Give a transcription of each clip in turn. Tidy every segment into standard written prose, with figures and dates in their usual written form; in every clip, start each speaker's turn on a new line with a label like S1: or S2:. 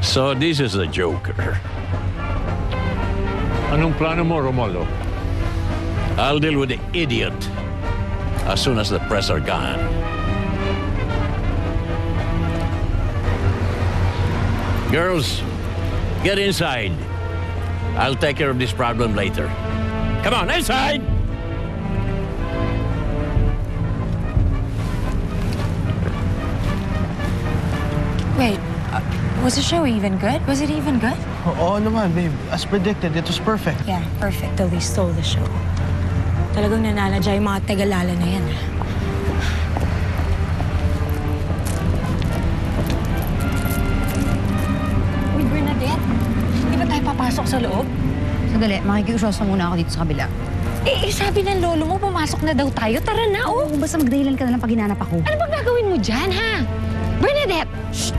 S1: So this is the Joker.
S2: Anong plano mo, Romualdo?
S1: I'll deal with the idiot as soon as the press are gone. Girls, get inside. I'll take care of this problem later. Come on, inside!
S3: Wait, was the show even good? Was it even good?
S4: Oo naman, babe. As predicted, it was perfect.
S3: Yeah, perfect. Till they stole the show. Talagang nananadya yung mga tagalala na yan. Uy, Bernadette, di ba tayo papasok sa loob?
S5: Sandali, makikiusyoso muna ako dito sa kabila.
S3: Sabi ng lolo mo, pumasok na daw tayo. Tara na, oh!
S5: Oo, basta magdahilan ka na lang pag hinanap ako.
S3: Ano bang gagawin mo dyan, ha? Bernadette! Shh!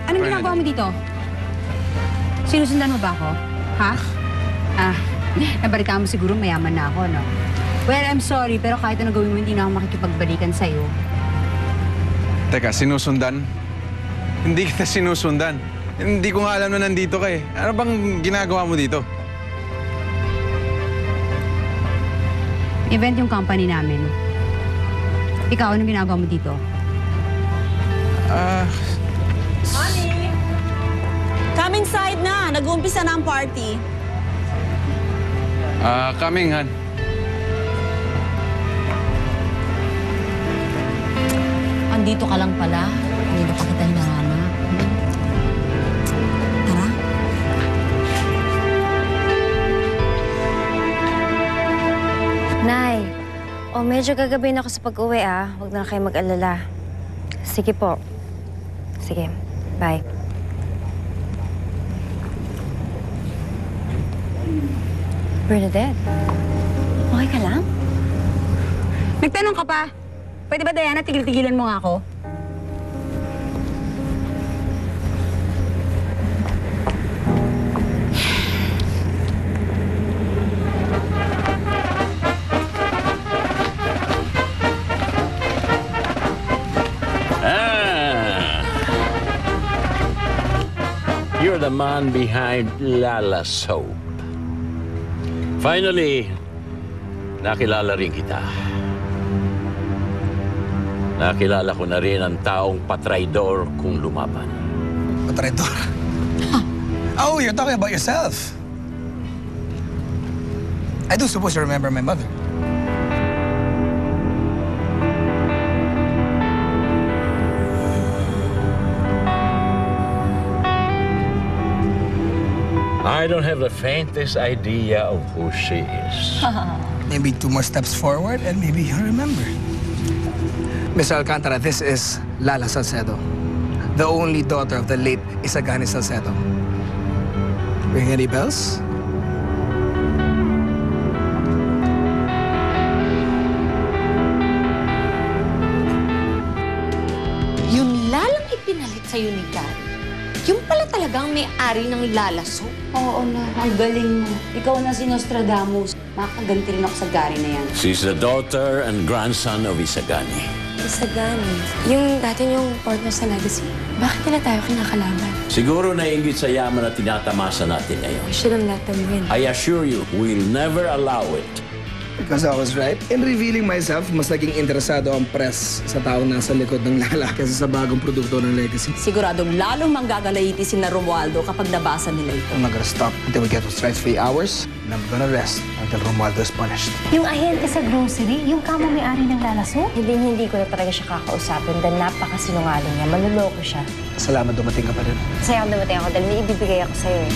S5: Anong ginagawa mo dito? Sinusundan mo ba ako? Ha? Nabalita mo siguro mayaman na ako, no? Well, I'm sorry, pero kahit anong gawin mo, hindi na ako makikipagbalikan sa'yo.
S6: Teka, sinusundan? Hindi kita sinusundan. Hindi ko nga alam na nandito ka eh. Ano bang ginagawa mo dito?
S5: Event yung company namin. Ikaw, anong ginagawa mo dito?
S7: Honey! Come inside na. Nag-uumpisa na ang party.
S6: Coming, Han.
S5: Andito ka lang pala. Hindi na pa kita hinahanap. Tara.
S8: Nay, medyo gagabihin ako sa pag-uwi, ah. Huwag na kayo mag-alala. Sige po. Sige, bye. Bernadette, okay ka lang?
S5: Nagtanong ka pa. Pwede ba, Diana, tigil-tigilan mo nga ako?
S1: You're the man behind Lala Soap. Finally, nakilala rin kita. Nakilala ko na rin ang taong patraidor kung lumaban.
S4: Patraidor? Oh, you're talking about yourself. I do suppose you remember my mother.
S1: I don't have the faintest idea of who she is.
S4: Maybe 2 more steps forward and maybe you'll remember. Miss Alcantara, this is Lala Salcedo, the only daughter of the late Isagani Salcedo. Ring any bells?
S9: Yung lalang ipinalit sa'yo ni Gary, yung pala talagang may-ari ng lalaso.
S5: Oo na, ang galing mo. Ikaw na si Nostradamus. Makaganti rin ako sa Gary na yan.
S1: She's the daughter and grandson of Isagani.
S8: Isagani. Yung dati yung partner sa Legacy. Bakit nila tayo kinakalaban?
S1: Siguro naiingit sa yaman na tinatamasa natin ngayon.
S8: We shouldn't let them win.
S1: I assure you, we'll never allow it.
S4: Because I was right. In revealing myself, mas naging interesado ang press sa taong nasa likod ng Lala kaysa sa bagong produkto ng Legacy.
S7: Siguradong lalong manggagalaiti si na Romualdo kapag nabasa nila ito.
S4: I'm not gonna stop until we get what's right for 3 hours, and I'm gonna rest until Romualdo is punished.
S10: Yung ahente sa grocery, yung kamo may-ari ng lalaso?
S8: Hindi ko na talaga siya kakausapin dahil napakasinungaling niya. Maluloko siya.
S4: Salamat dumating ka pa rin.
S8: Masaya akong dumating ako dahil may ibibigay ako sa'yo eh.